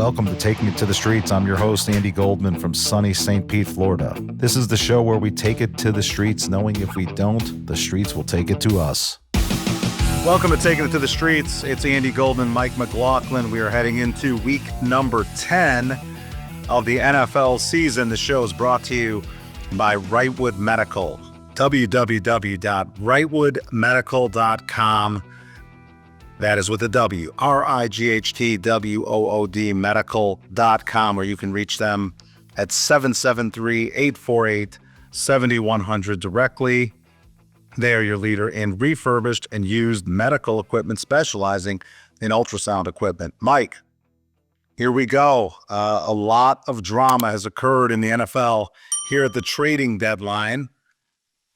welcome to Taking It to the Streets. I'm your host, Andy Goldman from sunny St. Pete, Florida. This is the show where we take it to the streets, knowing if we don't, the streets will take it to us. Welcome to Taking It to the Streets. It's Andy Goldman, Mike McLaughlin. We are heading into week number 10 of the NFL season. The show is brought to you by Rightwood Medical. www.rightwoodmedical.com. That is with a W, RIGHTWOOD medical.com, where you can reach them at 773-848-7100 directly. They are your leader in refurbished and used medical equipment, specializing in ultrasound equipment. Mike, here we go. A lot of drama has occurred in the NFL here at the trading deadline.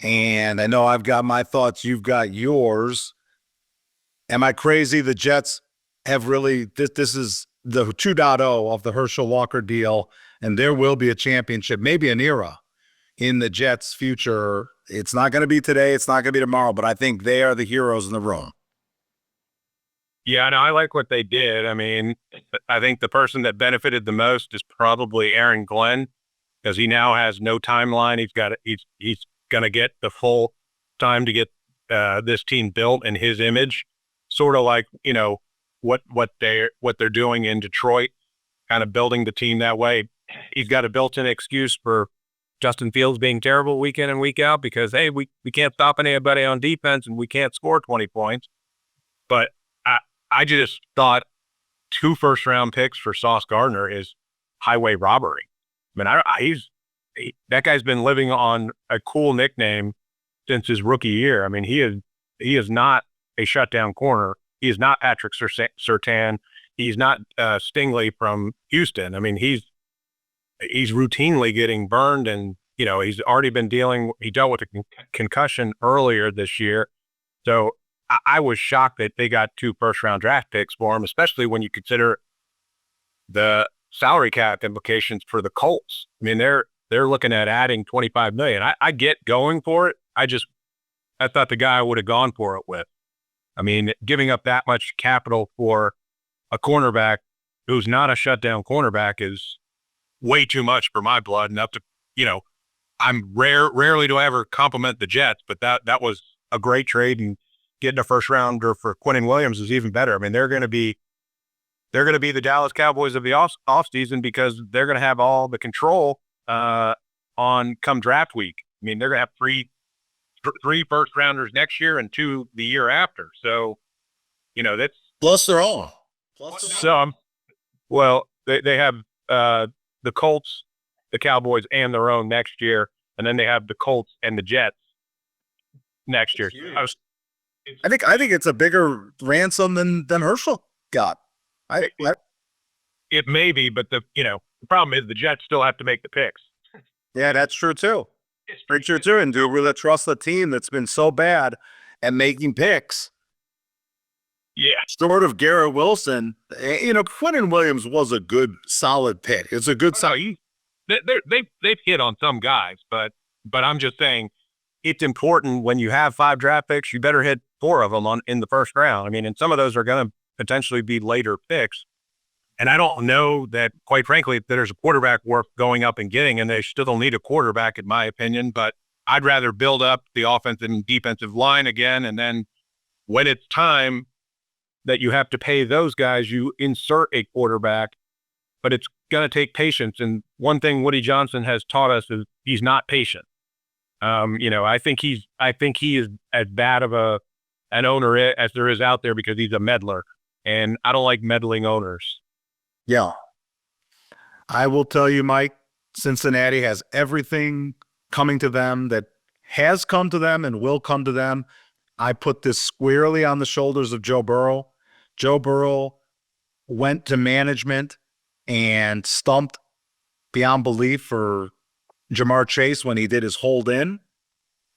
And I know I've got my thoughts, you've got yours. Am I crazy? The Jets have really, this is the 2.0 of the Herschel Walker deal, and there will be a championship, maybe an era in the Jets' future. It's not going to be today, it's not going to be tomorrow, but I think they are the heroes in the room. Yeah, no, I like what they did. I mean, I think the person that benefited the most is probably Aaron Glenn, because he now has no timeline. He's going to get the full time to get this team built in his image. Sort of like, you know, what they're doing in Detroit, kind of building the team that way. He's got a built-in excuse for Justin Fields being terrible week in and week out because, hey, we can't stop anybody on defense and we can't score 20 points. But I just thought 2 first-round picks for Sauce Gardner is highway robbery. I mean, that guy's been living on a cool nickname since his rookie year. I mean, he is not a shutdown corner. He is not Patrick Surtain. He's not Stingley from Houston. I mean, he's routinely getting burned, and you know he's already been he dealt with a concussion earlier this year. So I was shocked that they got 2 first-round draft picks for him, especially when you consider the salary cap implications for the Colts. I mean, they're looking at adding $25 million. I get going for it. I thought the guy I would have gone for it with. I mean, giving up that much capital for a cornerback who's not a shutdown cornerback is way too much for my blood. And up to, you know, rarely do I ever compliment the Jets, but that was a great trade, and getting a first rounder for Quinnen Williams is even better. I mean, they're going to be the Dallas Cowboys of the off season because they're going to have all the control on come draft week. I mean, they're going to have three first rounders next year and 2 the year after. So, you know, that's Plus they're on. some. Well, they have the Colts, the Cowboys, and their own next year, and then they have the Colts and the Jets next year. I think it's a bigger ransom than Herschel got. It may be, but the problem is the Jets still have to make the picks. Yeah, that's true too. It's pretty true too. And do we really trust the team that's been so bad at making picks? Yeah. Short of Garrett Wilson, you know, Quinnen Williams was a good, solid pick. It's a good solid. They've hit on some guys, but I'm just saying it's important when you have 5 draft picks, you better hit 4 of them in the first round. I mean, and some of those are going to potentially be later picks. And I don't know that, quite frankly, that there's a quarterback worth going up and getting, and they still don't need a quarterback, in my opinion. But I'd rather build up the offensive and defensive line again, and then when it's time that you have to pay those guys, you insert a quarterback. But it's going to take patience. And one thing Woody Johnson has taught us is he's not patient. You know, I think he is as bad of an owner as there is out there because he's a meddler, and I don't like meddling owners. Yeah. I will tell you, Mike, Cincinnati has everything coming to them that has come to them and will come to them. I put this squarely on the shoulders of Joe Burrow. Joe Burrow went to management and stumped beyond belief for Jamar Chase when he did his hold in.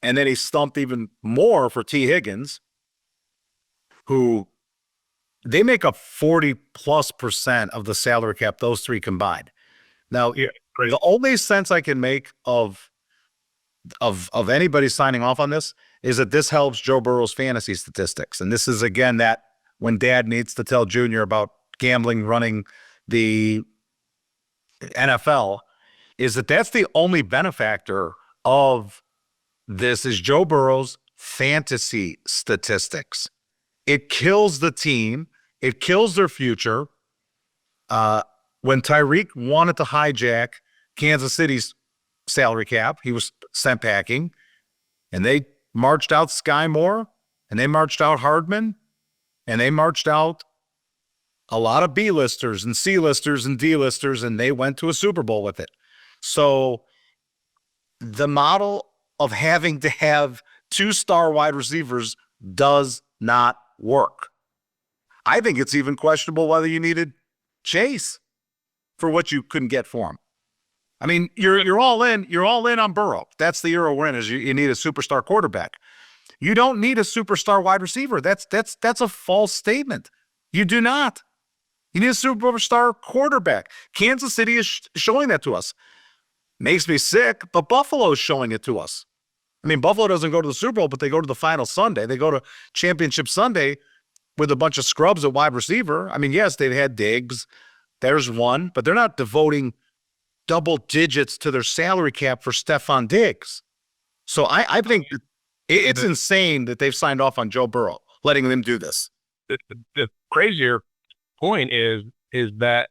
And then he stumped even more for T. Higgins, who they make up 40+% of the salary cap, those 3 combined. Now, the only sense I can make of anybody signing off on this is that this helps Joe Burrow's fantasy statistics. And this is, again, that when dad needs to tell Junior about gambling, running the NFL is that that's the only benefactor of this is Joe Burrow's fantasy statistics. It kills the team. It kills their future. When Tyreek wanted to hijack Kansas City's salary cap, he was sent packing, and they marched out Sky Moore, and they marched out Hardman, and they marched out a lot of B-listers and C-listers and D-listers, and they went to a Super Bowl with it. So the model of having to have 2-star wide receivers does not work. I think it's even questionable whether you needed Chase for what you couldn't get for him. I mean, you're all in. You're all in on Burrow. That's the era we're in. Is you need a superstar quarterback. You don't need a superstar wide receiver. That's a false statement. You do not. You need a superstar quarterback. Kansas City is showing that to us. Makes me sick, but Buffalo is showing it to us. I mean, Buffalo doesn't go to the Super Bowl, but they go to the final Sunday. They go to Championship Sunday with a bunch of scrubs at wide receiver. I mean, yes, they've had Diggs. There's one, but they're not devoting double digits to their salary cap for Stephon Diggs. So I think it's insane that they've signed off on Joe Burrow, letting them do this. The crazier point is that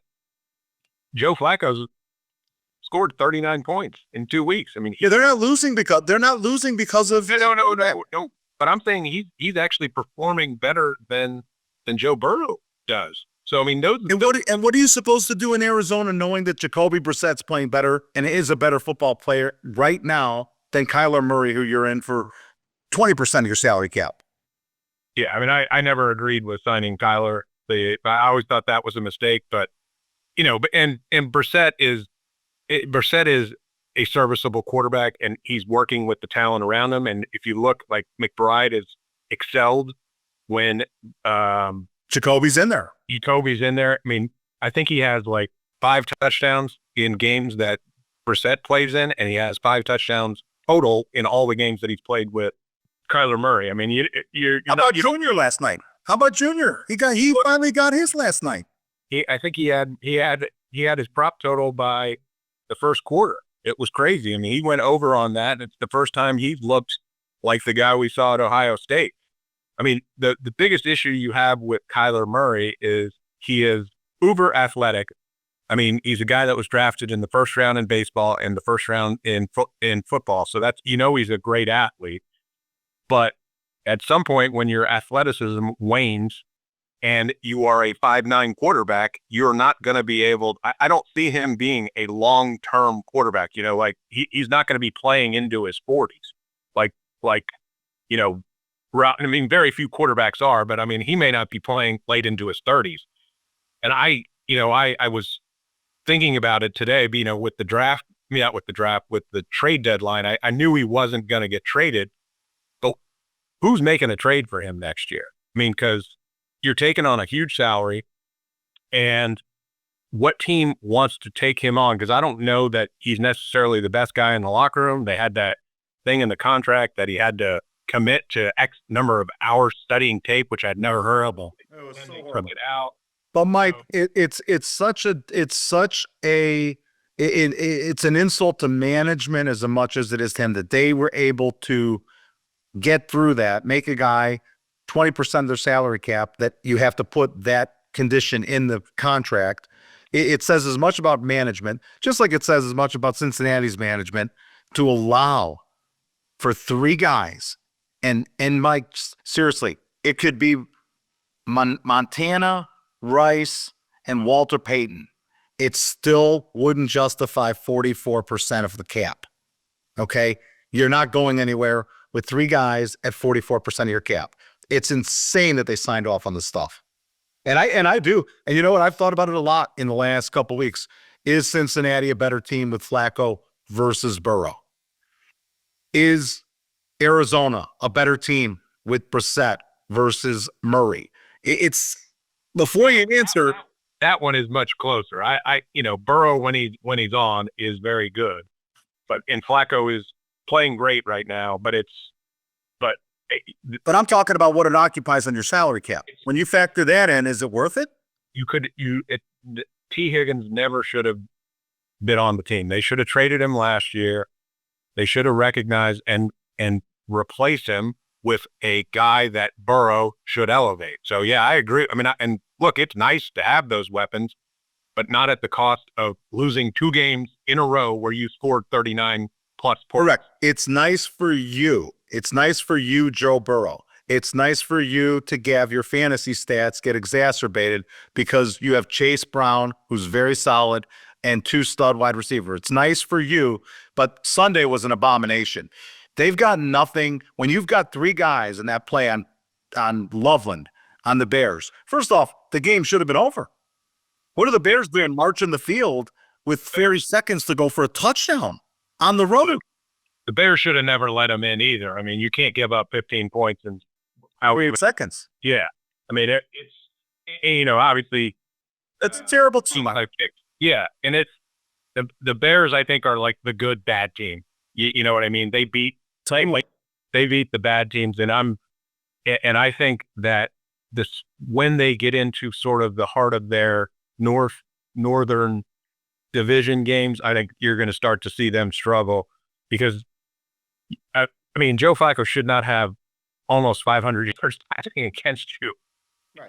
Joe Flacco's scored 39 points in 2 weeks. I mean, they're not losing because of no. But I'm saying he's actually performing better than Joe Burrow does. So I mean, and what are you supposed to do in Arizona, knowing that Jacoby Brissett's playing better and is a better football player right now than Kyler Murray, who you're in for 20% of your salary cap? Yeah, I mean, I never agreed with signing Kyler. I always thought that was a mistake, but and Brissett is a serviceable quarterback, and he's working with the talent around him. And if you look, like McBride has excelled when Jacoby's in there. Jacoby's in there. I mean, I think he has like 5 touchdowns in games that Brissett plays in, and he has 5 touchdowns total in all the games that he's played with Kyler Murray. I mean, How about Junior last night? How about Junior? He finally got his last night. I think he had his prop total by the first quarter. It was crazy. I mean, he went over on that. It's the first time he's looked like the guy we saw at Ohio State. I mean, the biggest issue you have with Kyler Murray is he is uber athletic. I mean, he's a guy that was drafted in the first round in baseball and the first round in football. So that's, he's a great athlete. But at some point when your athleticism wanes and you are a 5'9" quarterback, you're not going to be able, I don't see him being a long-term quarterback, like he's not going to be playing into his 40s. I mean, very few quarterbacks are, but I mean, he may not be playing late into his 30s. And I was thinking about it today, with the trade deadline, I knew he wasn't going to get traded, but who's making a trade for him next year? I mean, because you're taking on a huge salary, and what team wants to take him on? Because I don't know that he's necessarily the best guy in the locker room. They had that thing in the contract that he had to commit to X number of hours studying tape, which I'd never heard of. It was so horrible. It out. But Mike, it's an insult to management as much as it is to him that they were able to get through that, make a guy 20% of their salary cap, that you have to put that condition in the contract. It says as much about management, just like it says as much about Cincinnati's management, to allow for 3 guys. And Mike, seriously, it could be Montana, Rice, and Walter Payton. It still wouldn't justify 44% of the cap. Okay? You're not going anywhere with 3 guys at 44% of your cap. It's insane that they signed off on this stuff. And I do. And you know what? I've thought about it a lot in the last couple of weeks. Is Cincinnati a better team with Flacco versus Burrow? Is Arizona a better team with Brissett versus Murray? It's before you answer. That one is much closer. Burrow when he's on is very good, but Flacco is playing great right now. But I'm talking about what it occupies on your salary cap. When you factor that in, is it worth it? T. Higgins never should have been on the team. They should have traded him last year. They should have recognized and replaced him with a guy that Burrow should elevate. So yeah, I agree. I mean, and look, it's nice to have those weapons, but not at the cost of losing 2 games in a row where you scored 39 plus points. Correct. It's nice for you. It's nice for you, Joe Burrow. It's nice for you to have your fantasy stats get exacerbated because you have Chase Brown, who's very solid, and 2 stud wide receivers. It's nice for you, but Sunday was an abomination. They've got nothing. When you've got 3 guys in that play on Loveland, on the Bears, first off, the game should have been over. What are the Bears doing marching the field with 30 seconds to go for a touchdown on the road? The Bears should have never let him in either. I mean, you can't give up 15 points in 3 seconds. Yeah. I mean, it's, obviously. That's a terrible team. Yeah. And it's the Bears, I think, are like the good bad team. You know what I mean? They beat the bad teams. And I think that when they get into sort of the heart of their northern division games, I think you're going to start to see them struggle because, I mean, Joe Flacco should not have almost 500 yards passing against you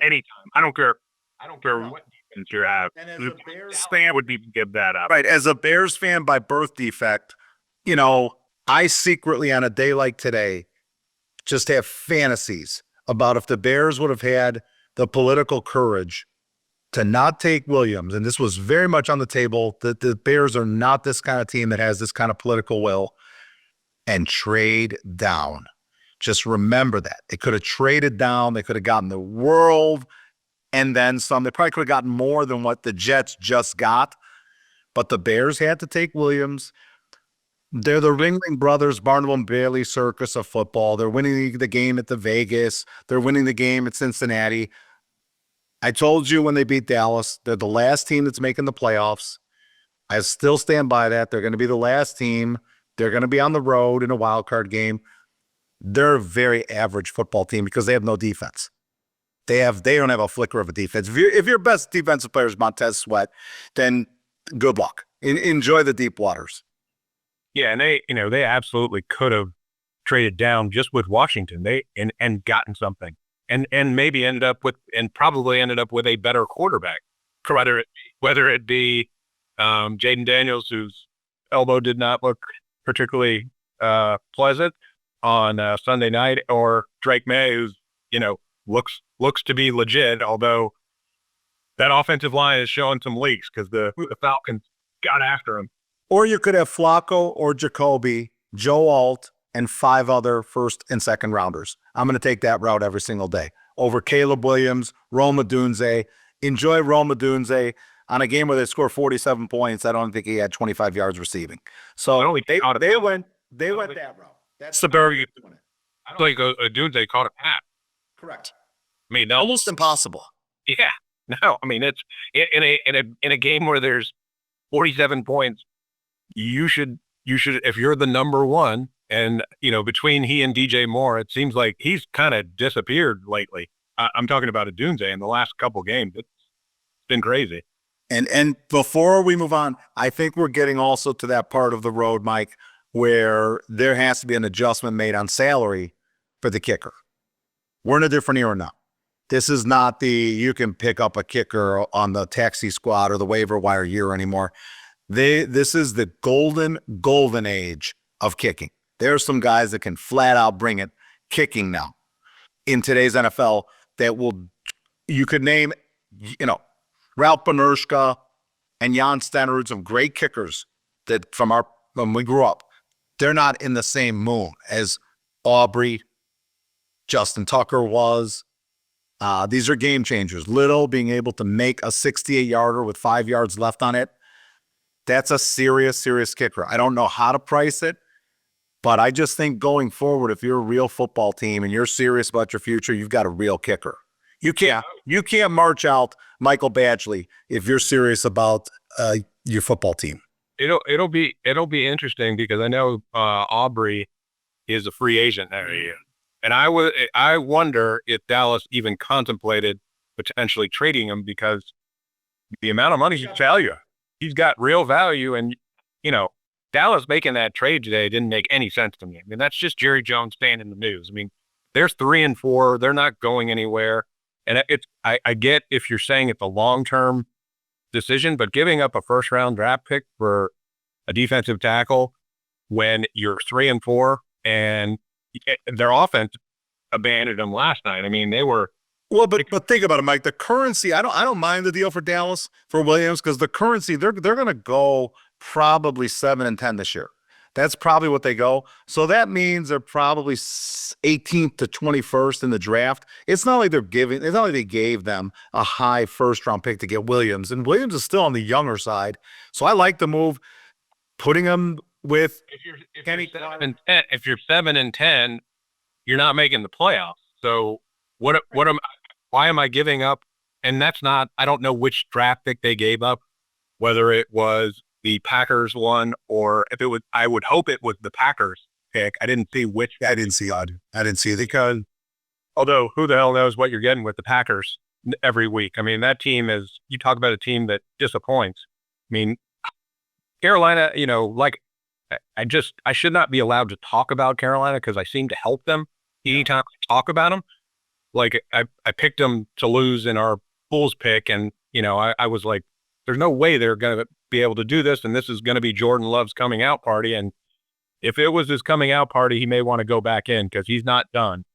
anytime. I don't care what defense you have. And as a Bears fan would even give that up. Right. As a Bears fan by birth defect, I secretly on a day like today just have fantasies about if the Bears would have had the political courage to not take Williams, and this was very much on the table, that the Bears are not this kind of team that has this kind of political will, and trade down. Just remember that. They could have traded down. They could have gotten the world and then some. They probably could have gotten more than what the Jets just got, but the Bears had to take Williams. They're the Ringling Brothers, Barnum and Bailey circus of football. They're winning the game at the Vegas. They're winning the game at Cincinnati. I told you when they beat Dallas, they're the last team that's making the playoffs. I still stand by that. They're going to be the last team. They're going to be on the road in a wild card game. They're a very average football team because they have no defense. They don't have a flicker of a defense. If your best defensive player is Montez Sweat, then good luck. Enjoy the deep waters. Yeah, and they absolutely could have traded down just with Washington. And gotten something. And maybe probably ended up with a better quarterback. Whether it be Jaden Daniels, whose elbow did not look particularly pleasant on Sunday night, or Drake May, who's looks to be legit, although that offensive line is showing some leaks because the Falcons got after him. Or you could have Flacco or Jacoby, Joe Alt, and 5 other first and second rounders. I'm going to take that route every single day over Caleb Williams, Rome Odunze. Enjoy Rome Odunze on a game where they score 47 points. I don't think he had 25 yards receiving. So they went that route. That's the Burrow. I don't think Odunze caught a pass. Correct. I mean, almost impossible. Yeah. No, I mean, it's in a game where there's 47 points. You should if you're the number one. And, between he and DJ Moore, it seems like he's kind of disappeared lately. I'm talking about Odunze in the last couple games. It's been crazy. And before we move on, I think we're getting also to that part of the road, Mike, where there has to be an adjustment made on salary for the kicker. We're in a different era now. This is not you can pick up a kicker on the taxi squad or the waiver wire year anymore. This is the golden age of kicking. There are some guys that can flat out bring it kicking now in today's NFL you could name, Ralph Benershka and Jan Stenerud, some great kickers that when we grew up. They're not in the same moon as Aubrey, Justin Tucker was. These are game changers. Little being able to make a 68-yarder with 5 yards left on it. That's a serious kicker. I don't know how to price it. But I just think going forward, if you're a real football team and you're serious about your future, you've got a real kicker. You can't march out Michael Badgley if you're serious about your football team. It'll be interesting because I know Aubrey is a free agent that year, and I wonder if Dallas even contemplated potentially trading him because the amount of money he's value. He's got real value. And, Dallas making that trade today didn't make any sense to me. I mean, that's just Jerry Jones staying in the news. I mean, there's 3-4. They're not going anywhere. And I get if you're saying it's a long-term decision, but giving up a first-round draft pick for a defensive tackle when you're 3-4 and their offense abandoned them last night. I mean, they were. Well, but think about it, Mike. The currency, I don't mind the deal for Dallas for Williams because the currency they're going to go probably 7-10 this year. That's probably what they go. So that means they're probably 18th to 21st in the draft. It's not like they gave them a high first round pick to get Williams, and Williams is still on the younger side. So I like the move, putting him with Kenny. If you're 7-10, you're not making the playoffs. So why am I giving up? And that's not, I don't know which draft pick they gave up, whether it was the Packers one or if it was, I would hope it was the Packers pick. I didn't see which. I didn't see it because although who the hell knows what you're getting with the Packers every week. I mean, that team is, you talk about a team that disappoints. I mean, Carolina, I should not be allowed to talk about Carolina because I seem to help them anytime I talk about them. Like I picked them to lose in our Bulls pick, and I was like, there's no way they're going to be able to do this, and this is going to be Jordan Love's coming out party. And if it was his coming out party, he may want to go back in because he's not done.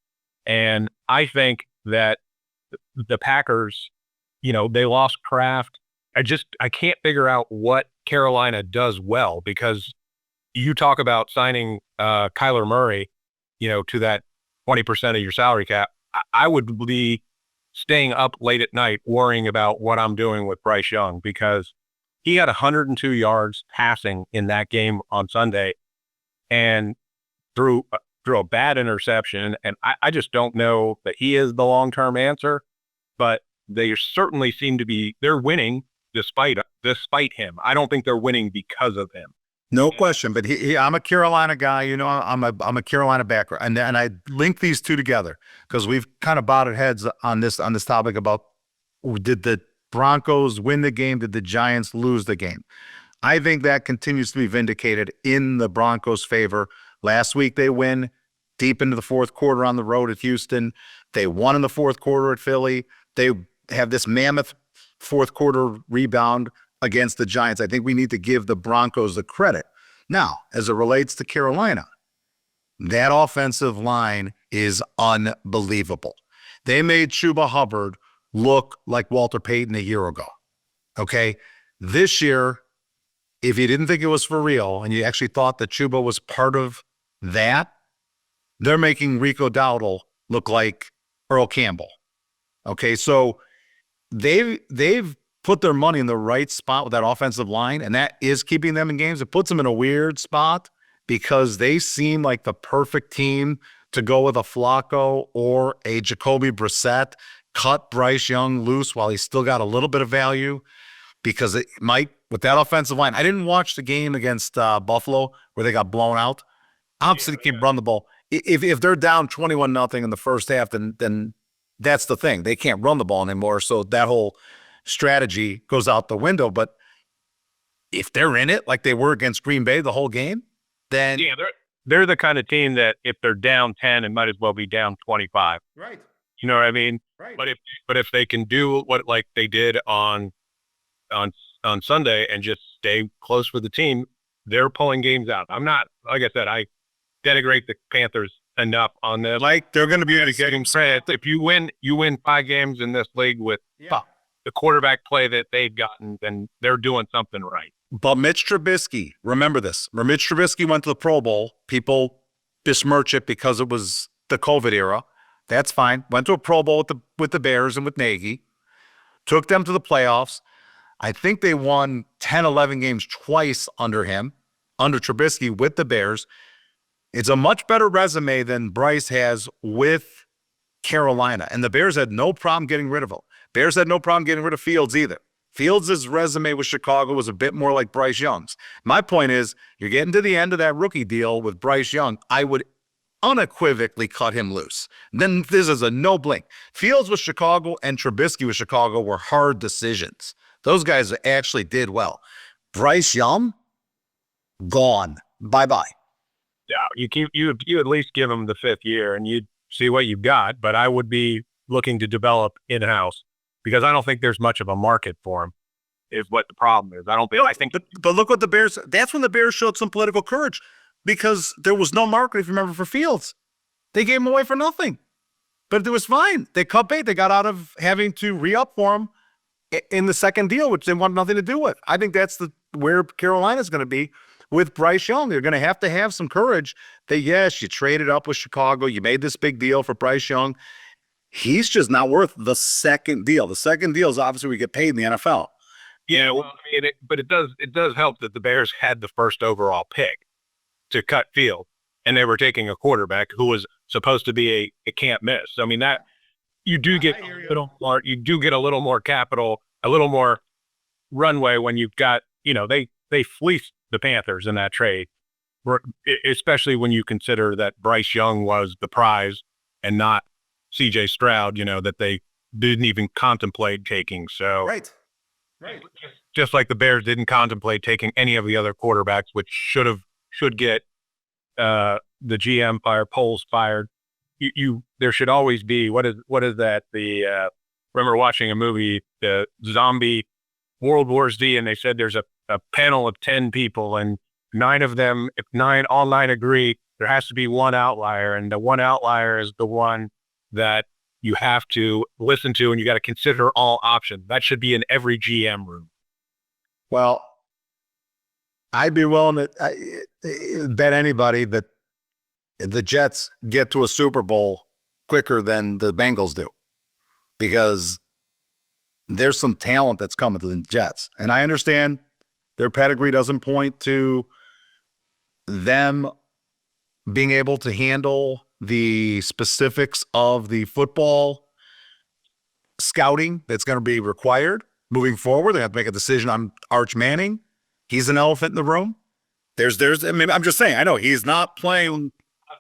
And I think that the Packers, they lost Kraft. I can't figure out what Carolina does well, because you talk about signing Kyler Murray, to that 20% of your salary cap. I would be staying up late at night worrying about what I'm doing with Bryce Young, because he had 102 yards passing in that game on Sunday and threw a bad interception. And I just don't know that he is the long-term answer, but they certainly seem to be, they're winning despite him. I don't think they're winning because of him. No question, but I'm a Carolina guy. I'm a Carolina backer, and I link these two together because we've kind of butted heads on this topic about, did the Broncos win the game? Did the Giants lose the game? I think that continues to be vindicated in the Broncos' favor. Last week they win deep into the fourth quarter on the road at Houston. They won in the fourth quarter at Philly. They have this mammoth fourth quarter rebound against the Giants. I think we need to give the Broncos the credit. Now, as it relates to Carolina, that offensive line is unbelievable. They made Chuba Hubbard look like Walter Payton a year ago. Okay? This year, if you didn't think it was for real and you actually thought that Chuba was part of that, they're making Rico Dowdle look like Earl Campbell. Okay? So they've put their money in the right spot with that offensive line, and that is keeping them in games. It puts them in a weird spot because they seem like the perfect team to go with a Flacco or a Jacoby Brissett, cut Bryce Young loose while he's still got a little bit of value, because it might, with that offensive line. I didn't watch the game against Buffalo where they got blown out. Obviously, they can run the ball. If they're down 21-0 in the first half, then that's the thing. They can't run the ball anymore, so that whole strategy goes out the window. But if they're in it like they were against Green Bay the whole game, then they're the kind of team that if they're down 10, it might as well be down 25. Right. You know what I mean? Right. But if they can do what like they did on Sunday and just stay close with the team, they're pulling games out. I'm not, like I said, I denigrate the Panthers enough on this. Like they're going to be able to get him. If you win 5 games in this league with the quarterback play that they've gotten, then they're doing something right. But Mitch Trubisky, remember this. When Mitch Trubisky went to the Pro Bowl, people besmirch it because it was the COVID era. That's fine. Went to a Pro Bowl with the Bears and with Nagy. Took them to the playoffs. I think they won 10, 11 games twice under him, under Trubisky with the Bears. It's a much better resume than Bryce has with Carolina. And the Bears had no problem getting rid of him. Bears had no problem getting rid of Fields either. Fields' resume with Chicago was a bit more like Bryce Young's. My point is, you're getting to the end of that rookie deal with Bryce Young. I would unequivocally cut him loose. Then this is a no blink. Fields with Chicago and Trubisky with Chicago were hard decisions. Those guys actually did well. Bryce Young, gone. Bye-bye. Yeah, you at least give him the 5th year and you see what you've got. But I would be looking to develop in-house because I don't think there's much of a market for him. Is what the problem is. I think. But look what the Bears. That's when the Bears showed some political courage, because there was no market, if you remember, for Fields. They gave him away for nothing, but it was fine. They cut bait. They got out of having to re-up for him in the second deal, which they wanted nothing to do with. I think that's where Carolina's going to be with Bryce Young. They're going to have some courage that, yes, you traded up with Chicago. You made this big deal for Bryce Young. He's just not worth the second deal. The second deal is obviously we get paid in the NFL. Yeah, well, I mean, but it does help that the Bears had the first overall pick to cut field, and they were taking a quarterback who was supposed to be a can't miss. I mean, that you do get you do get a little more capital, a little more runway when you've got, they fleeced the Panthers in that trade, especially when you consider that Bryce Young was the prize and not CJ Stroud, that they didn't even contemplate taking. So Right. Just like the Bears didn't contemplate taking any of the other quarterbacks, which should get the GM fired, Poles fired. There should always be what is that? Remember watching a movie, the zombie World War Z, and they said there's a panel of 10 people, and 9 of them, if all 9 agree, there has to be one outlier, and the one outlier is the one that you have to listen to, and you got to consider all options. That should be in every GM room. Well, I'd be willing to bet anybody that the Jets get to a Super Bowl quicker than the Bengals do, because there's some talent that's coming to the Jets. And I understand their pedigree doesn't point to them being able to handle the specifics of the football scouting that's going to be required moving forward. They have to make a decision on Arch Manning. He's an elephant in the room. I mean, I'm just saying, I know he's not playing.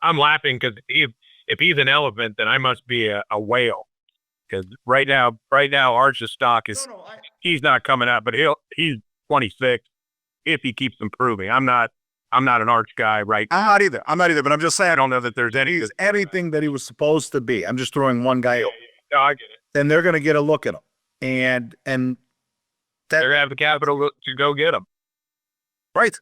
I'm laughing because if he's an elephant, then I must be a whale. Because right now, Arch's stock is he's not coming out, but he's 26 if he keeps improving. I'm not an Arch guy, right? I'm not either, but I'm just saying I don't know that there's anything that he was supposed to be. I'm just throwing one guy. No, I get it. And they're going to get a look at him. And they're going to have the capital to go get him. Right.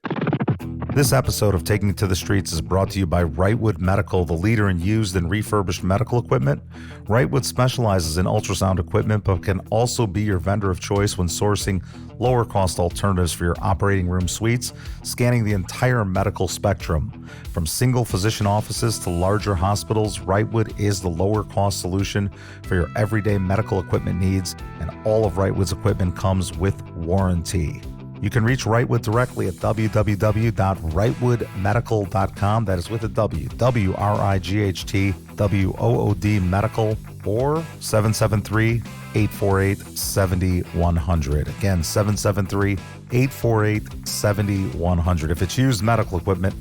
This episode of Taking It to the Streets is brought to you by Wrightwood Medical, the leader in used and refurbished medical equipment. Wrightwood specializes in ultrasound equipment, but can also be your vendor of choice when sourcing lower cost alternatives for your operating room suites, scanning the entire medical spectrum. From single physician offices to larger hospitals, Wrightwood is the lower cost solution for your everyday medical equipment needs, and all of Wrightwood's equipment comes with warranty. You can reach Wrightwood directly at www.wrightwoodmedical.com. That is with a W, WRIGHTWOOD medical, or 773-848-7100. Again, 773-848-7100. If it's used medical equipment,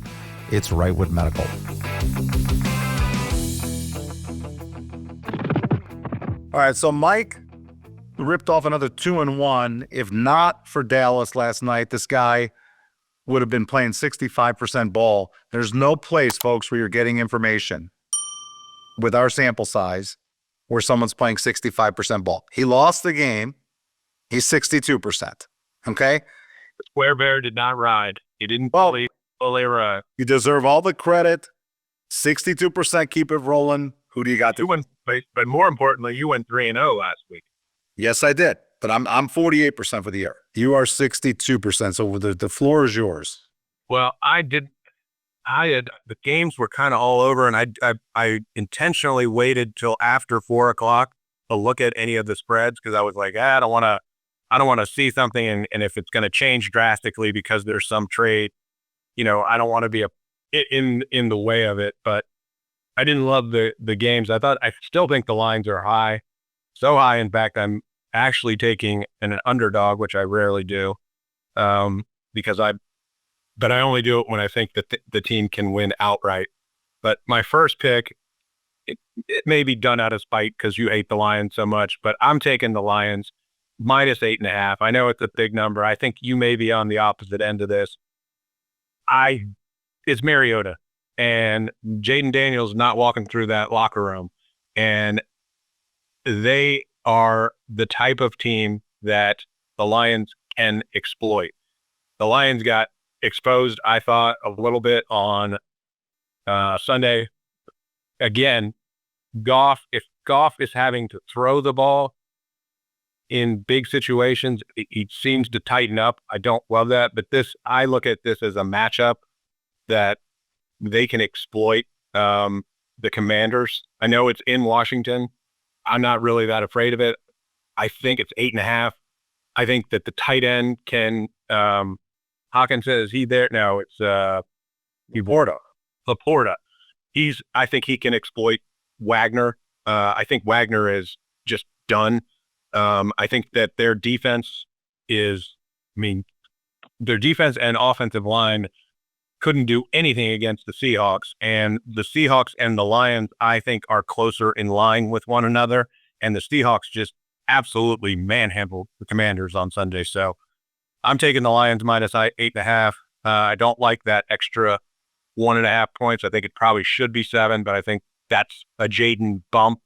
it's Wrightwood Medical. All right, so Mike ripped off another 2-1. If not for Dallas last night, this guy would have been playing 65% ball. There's no place, folks, where you're getting information with our sample size where someone's playing 65% ball. He lost the game. He's 62%. Okay? Square Bear did not ride. He didn't fully ride. You deserve all the credit. 62%, keep it rolling. Who do you got? But more importantly, you went 3-0 last week. Yes, I did. But I'm 48% for the year. You are 62%. So the floor is yours. Well, the games were kind of all over, and I intentionally waited till after 4:00 to look at any of the spreads, because I was like, I don't want to see something, and if it's going to change drastically because there's some trade, I don't want to be in the way of it. But I didn't love the games. I still think the lines are high. So high, in fact, I'm actually taking an underdog, which I rarely do, but I only do it when I think that the team can win outright. But my first pick, it may be done out of spite because you hate the Lions so much, but I'm taking the Lions minus 8.5. I know it's a big number. I think you may be on the opposite end of this. It's Mariota, and Jaden Daniels not walking through that locker room, and they are the type of team that the Lions can exploit. The Lions got exposed, I thought, a little bit on Sunday. Again, if Goff is having to throw the ball in big situations, he seems to tighten up. I don't love that, but I look at this as a matchup that they can exploit the Commanders. I know it's in Washington. I'm not really that afraid of it. I think it's 8.5. I think that the tight end can. Hawkins says, is he there? No, it's Laporta. I think he can exploit Wagner. I think Wagner is just done. I think that their defense and offensive line couldn't do anything against the Seahawks. And the Seahawks and the Lions, I think, are closer in line with one another. And the Seahawks just absolutely manhandled the Commanders on Sunday. So I'm taking the Lions minus 8.5. I don't like that extra 1.5 points. I think it probably should be 7, but I think that's a Jaden bump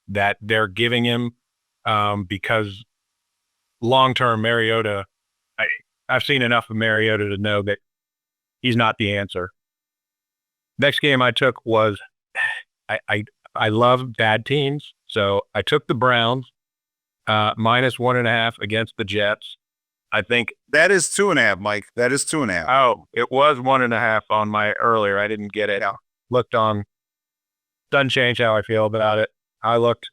that they're giving him because long-term Mariota, I've seen enough of Mariota to know that he's not the answer. Next game I took was I love bad teams, so I took the Browns minus 1.5 against the Jets. I think That is 2.5, Mike. That is 2.5. Oh, it was 1.5 on my earlier. I didn't get it. Yeah. Looked on. Doesn't change how I feel about it. I looked.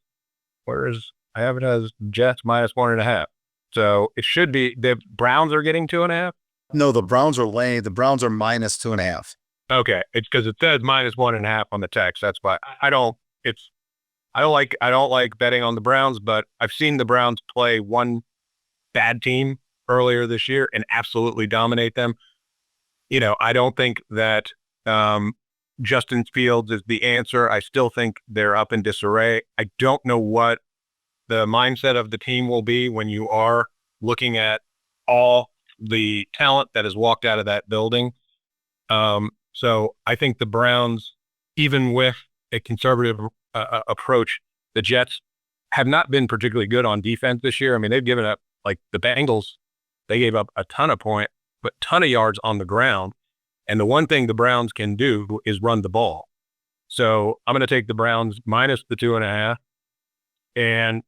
I have it as Jets minus 1.5. So it should be the Browns are getting 2.5. No, the Browns are laying. The Browns are minus 2.5. Okay, it's because it says minus 1.5 on the text. That's why I don't like betting on the Browns, but I've seen the Browns play one bad team earlier this year and absolutely dominate them. I don't think that Justin Fields is the answer. I still think they're up in disarray. I don't know what the mindset of the team will be when you are looking at all the talent that has walked out of that building. So I think the Browns, even with a conservative approach, the Jets have not been particularly good on defense this year. I mean, they've given up, like the Bengals, they gave up a ton of points, but ton of yards on the ground. And the one thing the Browns can do is run the ball. So I'm going to take the Browns minus the 2.5 and,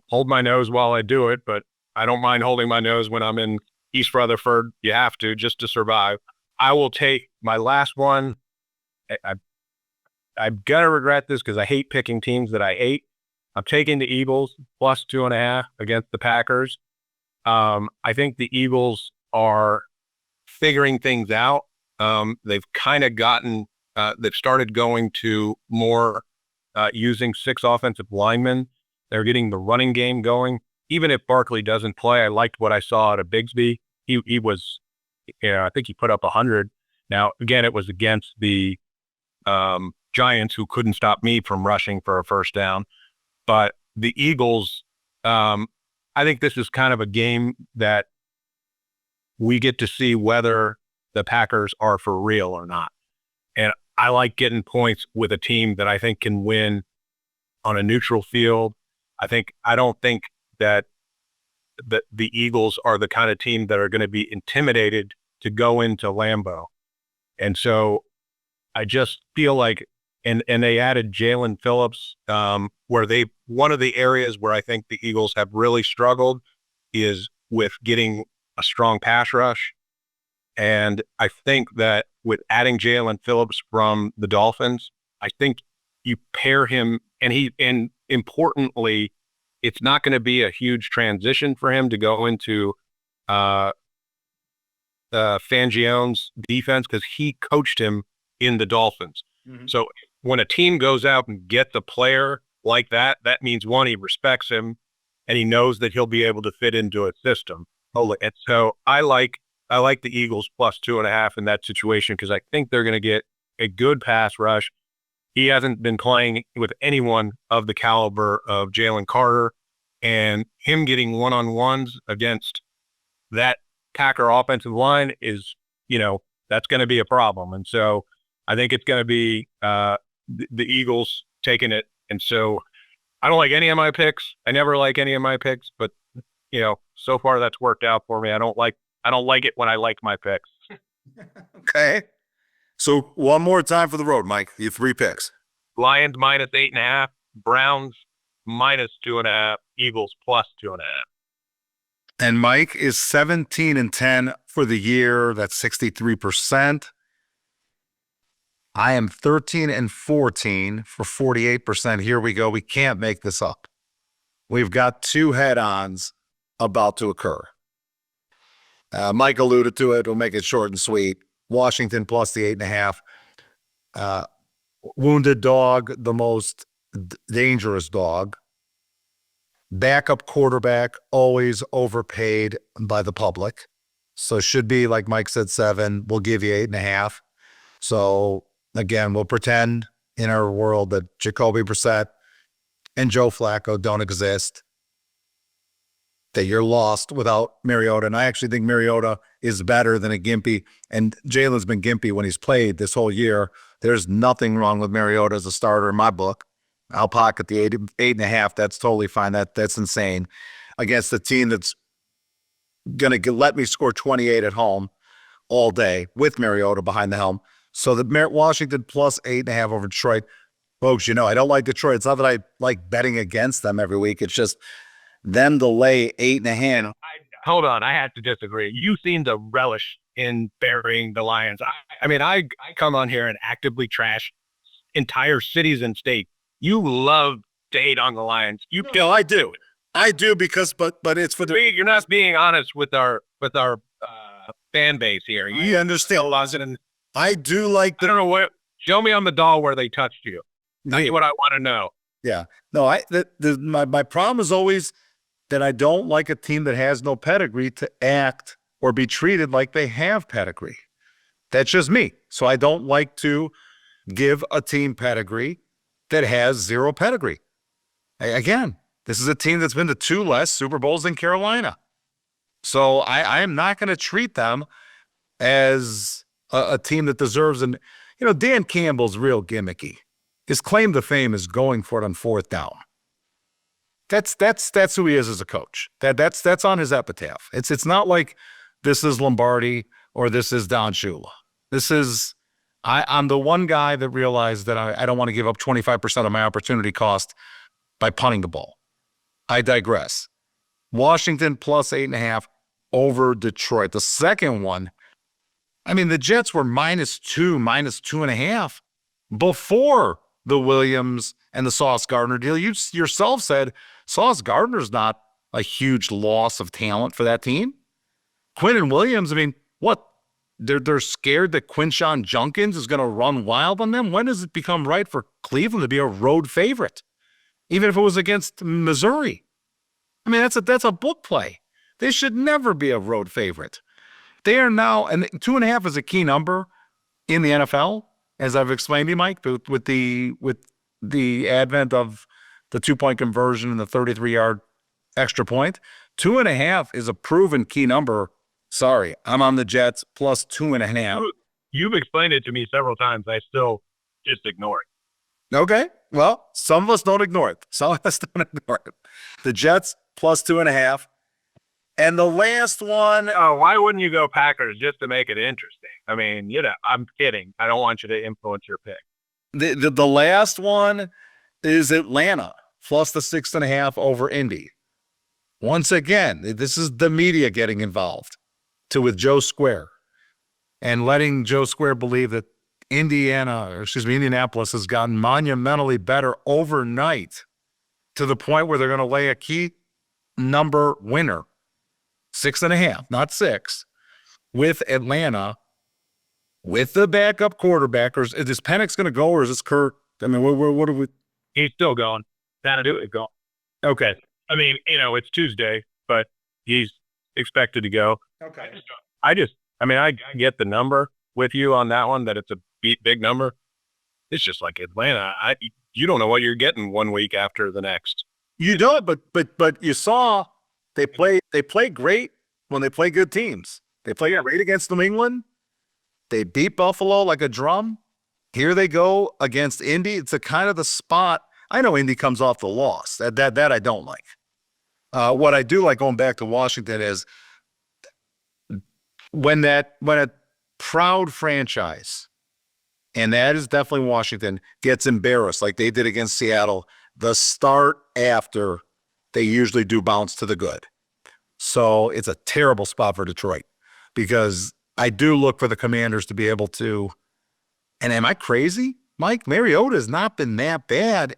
hold my nose while I do it. But I don't mind holding my nose when I'm in East Rutherford. You have to, just to survive. I will take my last one. I'm going to regret this because I hate picking teams that I hate. I'm taking the Eagles plus 2.5 against the Packers. I think the Eagles are figuring things out. They've kind of they've started going to more using 6 offensive linemen. They're getting the running game going. Even if Barkley doesn't play, I liked what I saw out of Bigsby. He was, I think he put up 100. Now, again, it was against the Giants, who couldn't stop me from rushing for a first down. But the Eagles, I think this is kind of a game that we get to see whether the Packers are for real or not. And I like getting points with a team that I think can win on a neutral field. I don't think that the Eagles are the kind of team that are going to be intimidated to go into Lambeau. And so I just feel like, and they added Jalen Phillips, one of the areas where I think the Eagles have really struggled is with getting a strong pass rush. And I think that with adding Jalen Phillips from the Dolphins, I think you pair him, and importantly, it's not going to be a huge transition for him to go into Fangio's defense because he coached him in the Dolphins. Mm-hmm. So when a team goes out and gets a player like that, that means, one, he respects him and he knows that he'll be able to fit into a system. And so I like the Eagles plus 2.5 in that situation because I think they're going to get a good pass rush. He hasn't been playing with anyone of the caliber of Jalen Carter, and him getting one-on-ones against that Packer offensive line is, that's going to be a problem. And so I think it's going to be the Eagles taking it. And so I don't like any of my picks. I never like any of my picks, but so far that's worked out for me. I don't like it when I like my picks. Okay. So one more time for the road, Mike. You 3 picks. Lions -8.5, Browns -2.5, Eagles +2.5. And Mike is 17-10 for the year. That's 63%. I am 13-14 for 48%. Here we go. We can't make this up. We've got 2 head-ons about to occur. Mike alluded to it. We'll make it short and sweet. Washington plus the 8.5. Wounded dog, the most dangerous dog. Backup quarterback, always overpaid by the public. So should be, like Mike said, 7. We'll give you 8.5. So again, we'll pretend in our world that Jacoby, Brissett, and Joe Flacco don't exist, that you're lost without Mariota. And I actually think Mariota is better than a gimpy. And Jalen's been gimpy when he's played this whole year. There's nothing wrong with Mariota as a starter in my book. I'll pocket the 8.5. That's totally fine. That's insane. Against the team that's going to let me score 28 at home all day with Mariota behind the helm. So the Washington plus 8.5 over Detroit. Folks, I don't like Detroit. It's not that I like betting against them every week. It's just them to lay 8.5. Hold on. I have to disagree. You seem to relish in burying the Lions. I come on here and actively trash entire cities and states. You love to hate on the Lions. I do. I do because, but it's for the. You're not being honest with our fan base here. You understand? I do like. I don't know what. Show me on the doll where they touched you. That's what I want to know. Yeah. No. My problem is always that I don't like a team that has no pedigree to act or be treated like they have pedigree. That's just me. So I don't like to give a team pedigree that has 0 pedigree. Again, this is a team that's been to 2 less Super Bowls than Carolina. So I am not going to treat them as a team that deserves an, Dan Campbell's real gimmicky. His claim to fame is going for it on 4th down. That's who he is as a coach. That's on his epitaph. It's not like this is Lombardi or this is Don Shula. This is I'm the one guy that realized that I don't want to give up 25% of my opportunity cost by punting the ball. I digress. Washington plus 8.5 over Detroit. The second one, the Jets were -2, -2.5 before the Williams and the Sauce Gardner deal. You yourself said Sauce Gardner's not a huge loss of talent for that team. Quinn and Williams, what? They're scared that Quinshon Judkins is going to run wild on them? When does it become right for Cleveland to be a road favorite? Even if it was against Missouri. That's a book play. They should never be a road favorite. They are now, and 2.5 is a key number in the NFL, as I've explained to you, Mike, with the advent of the 2-point conversion and the 33-yard extra point. 2.5 is a proven key number. Sorry, I'm on the Jets plus 2.5. You've explained it to me several times. I still just ignore it. Okay. Well, some of us don't ignore it. Some of us don't ignore it. The Jets plus 2.5. And the last one. Oh, why wouldn't you go Packers just to make it interesting? I'm kidding. I don't want you to influence your pick. The last one is Atlanta plus the 6.5 over Indy. Once again, this is the media getting involved with Joe Square and letting Joe Square believe that Indianapolis has gotten monumentally better overnight to the point where they're going to lay a key number winner, 6.5, not 6, with Atlanta, with the backup quarterback. Or is Penix going to go, or is this Kurt? What are we? He's still going. That'll do it. Go. Okay. It's Tuesday, but he's expected to go. Okay. I get the number with you on that one, that it's a big number. It's just like Atlanta. You don't know what you're getting one week after the next. You don't, but you saw they play great when they play good teams. They play great against New England. They beat Buffalo like a drum. Here they go against Indy. It's a kind of the spot. I know Indy comes off the loss. That I don't like. What I do like going back to Washington is when a proud franchise, and that is definitely Washington, gets embarrassed like they did against Seattle, the start after they usually do bounce to the good. So it's a terrible spot for Detroit because I do look for the Commanders to be able to, and am I crazy? Mike, Mariota has not been that bad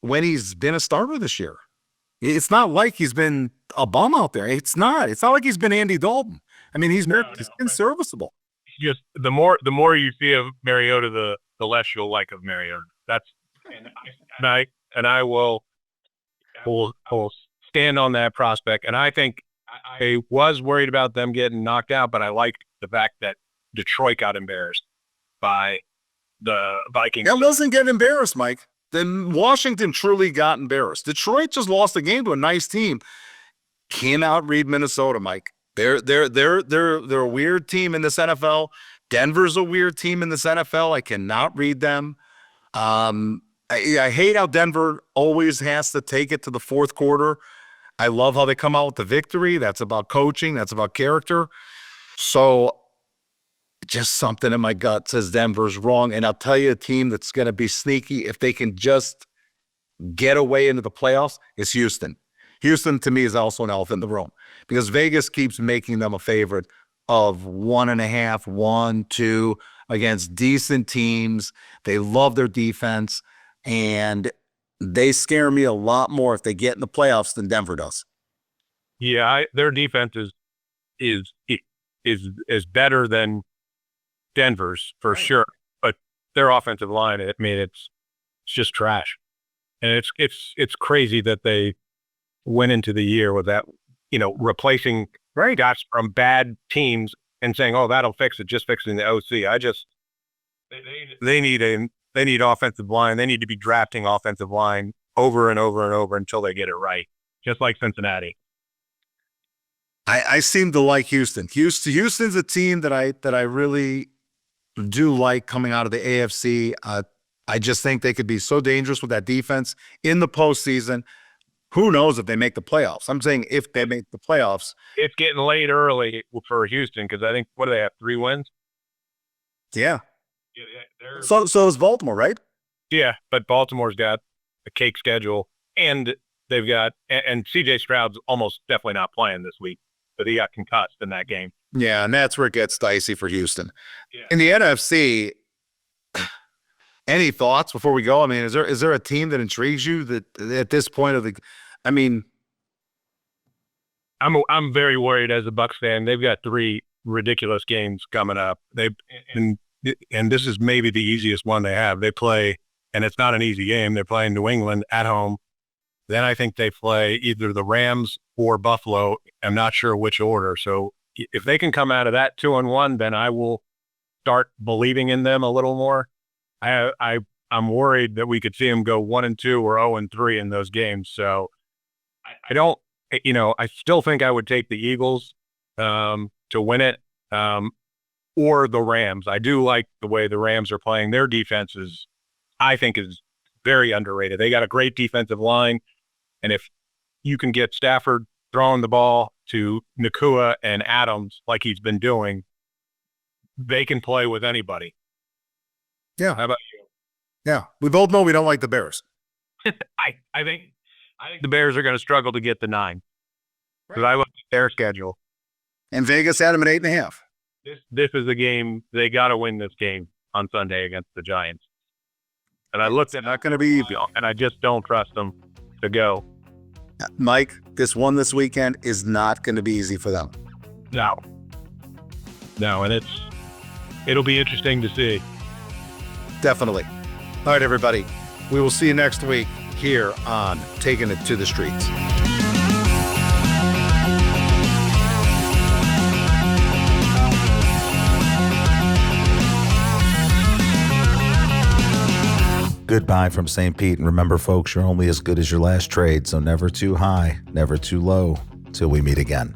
when he's been a starter this year. It's not like he's been a bum out there. It's not like he's been Andy Dalton. I mean, he's been serviceable. Just the more you see of Mariota, the less you'll like of Mariota. That's and I will stand on that prospect. And I think I was worried about them getting knocked out, but I liked the fact that Detroit got embarrassed by the Vikings. That wasn't getting embarrassed, Mike. Then Washington truly got embarrassed. Detroit just lost the game to a nice team. Cannot read Minnesota, Mike. They're a weird team in this NFL. Denver's a weird team in this NFL. I cannot read them. I hate how Denver always has to take it to the fourth quarter. I love how they come out with the victory. That's about coaching. That's about character. So just something in my gut says Denver's wrong. And I'll tell you a team that's going to be sneaky if they can just get away into the playoffs is Houston. Houston, to me, is also an elephant in the room because Vegas keeps making them a favorite of 1.5, 1, 2 against decent teams. They love their defense, and they scare me a lot more if they get in the playoffs than Denver does. Yeah, their defense is better than Denver's for sure, but their offensive line, I mean, it's just trash, and it's crazy that they went into the year with that, replacing guys from bad teams and saying, "Oh, that'll fix it," just fixing the OC. They need offensive line. They need to be drafting offensive line over and over and over until they get it right, just like Cincinnati. I seem to like Houston. Houston's a team that I really do like coming out of the AFC. I just think they could be so dangerous with that defense in the postseason. Who knows if they make the playoffs? I'm saying if they make the playoffs. It's getting late early for Houston because I think, what do they have, 3 wins? Yeah. So is Baltimore, right? Yeah, but Baltimore's got a cake schedule, and they've got – and C.J. Stroud's almost definitely not playing this week, but he got concussed in that game. Yeah, and that's where it gets dicey for Houston. Yeah. In the NFC, any thoughts before we go? I mean, is there a team that intrigues you that at this point of the – I mean – I'm very worried as a Bucs fan. They've got 3 ridiculous games coming up. And this is maybe the easiest one they have. They play, and it's not an easy game. They're playing New England at home. Then I think they play either the Rams or Buffalo. I'm not sure which order. So if they can come out of that 2-1, then I will start believing in them a little more. I'm worried that we could see them go 1-2 or 0-3 in those games. So I don't, I still think I would take the Eagles to win it. Or the Rams. I do like the way the Rams are playing. Their defense I think is very underrated. They got a great defensive line. And if you can get Stafford throwing the ball to Nakua and Adams like he's been doing, they can play with anybody. Yeah. How about you? Yeah. We both know we don't like the Bears. I think the Bears are going to struggle to get the 9. Because I look at their schedule. And Vegas had them at 8.5. This is a game, they got to win this game on Sunday against the Giants. And I looked at not going to be easy. And I just don't trust them to go. Mike, this one weekend is not going to be easy for them. No, and it'll be interesting to see. Definitely. All right, everybody. We will see you next week here on Taking It to the Streets. goodbye from St. Pete. And remember, folks, you're only as good as your last trade. So never too high, never too low, till we meet again.